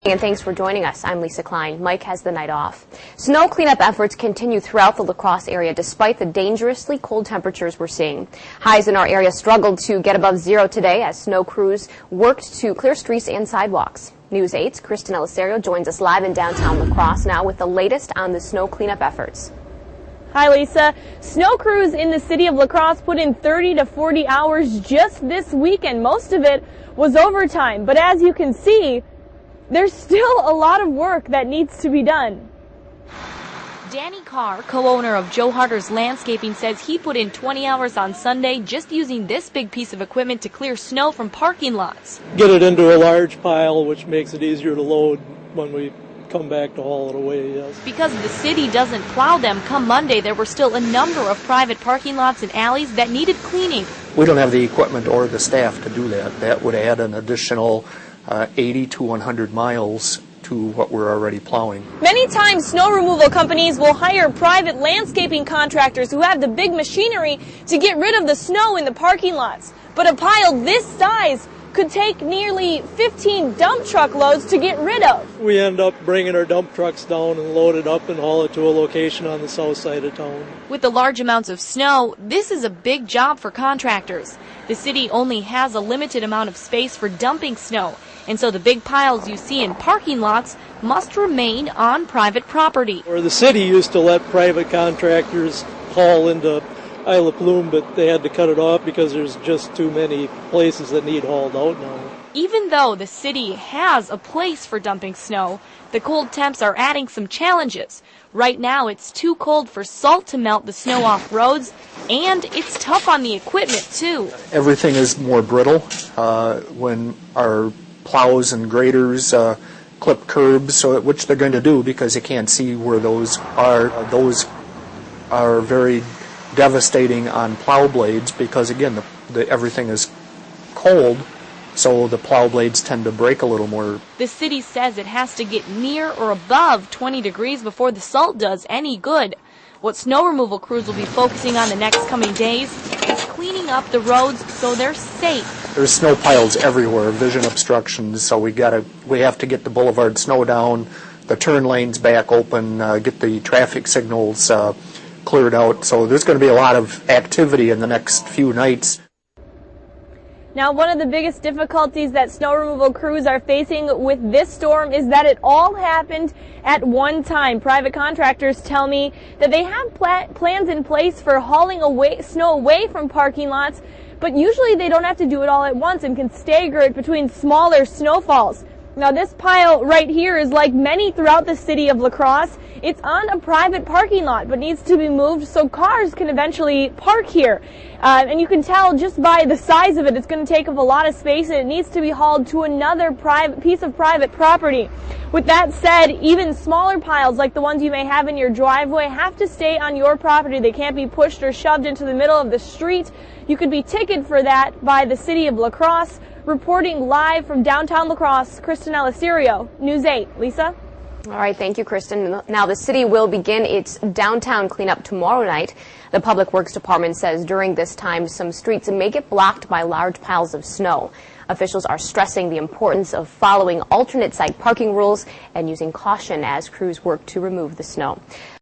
And thanks for joining us. I'm Lisa Klein. Mike has the night off. Snow cleanup efforts continue throughout the La Crosse area despite the dangerously cold temperatures we're seeing. Highs in our area struggled to get above zero today as snow crews worked to clear streets and sidewalks. News 8's Kristen Elisario joins us live in downtown La Crosse now with the latest on the snow cleanup efforts. Hi, Lisa. Snow crews in the city of La Crosse put in 30 to 40 hours just this weekend. Most of it was overtime, but as you can see, there's still a lot of work that needs to be done. Danny Carr, co-owner of Joe Harder's Landscaping, says he put in 20 hours on Sunday just using this big piece of equipment to clear snow from parking lots. Get it into a large pile, which makes it easier to load when we come back to haul it away, yes. Because the city doesn't plow them, come Monday there were still a number of private parking lots and alleys that needed cleaning. We don't have the equipment or the staff to do that. That would add an additional 80 to 100 miles to what we're already plowing. Many times snow removal companies will hire private landscaping contractors who have the big machinery to get rid of the snow in the parking lots. But a pile this size could take nearly 15 dump truck loads to get rid of. We end up bringing our dump trucks down and load it up and haul it to a location on the south side of town. With the large amounts of snow, this is a big job for contractors. The city only has a limited amount of space for dumping snow, and so the big piles you see in parking lots must remain on private property. Where the city used to let private contractors haul into Isle of Plume, but they had to cut it off because there's just too many places that need hauled out now. Even though the city has a place for dumping snow, the cold temps are adding some challenges. Right now it's too cold for salt to melt the snow off roads, and it's tough on the equipment too. Everything is more brittle when our plows and graders clip curbs, which they're going to do because you can't see where those are. Those are very devastating on plow blades because, again, everything is cold, so the plow blades tend to break a little more. The city says it has to get near or above 20 degrees before the salt does any good. What snow removal crews will be focusing on the next coming days is cleaning up the roads so they're safe. There's snow piles everywhere, vision obstructions, so we have to get the boulevard snow down, the turn lanes back open, get the traffic signals cleared out. So there's going to be a lot of activity in the next few nights. Now, one of the biggest difficulties that snow removal crews are facing with this storm is that it all happened at one time. Private contractors tell me that they have plans in place for hauling snow away from parking lots, but usually they don't have to do it all at once and can stagger it between smaller snowfalls. Now, this pile right here is like many throughout the city of La Crosse. It's on a private parking lot, but needs to be moved so cars can eventually park here. And you can tell just by the size of it, it's going to take up a lot of space, and it needs to be hauled to another piece of private property. With that said, even smaller piles like the ones you may have in your driveway have to stay on your property. They can't be pushed or shoved into the middle of the street. You could be ticketed for that by the city of La Crosse. Reporting live from downtown La Crosse, Kristen Elisario, News 8. Lisa? All right, thank you, Kristen. Now, the city will begin its downtown cleanup tomorrow night. The Public Works Department says during this time, some streets may get blocked by large piles of snow. Officials are stressing the importance of following alternate site parking rules and using caution as crews work to remove the snow.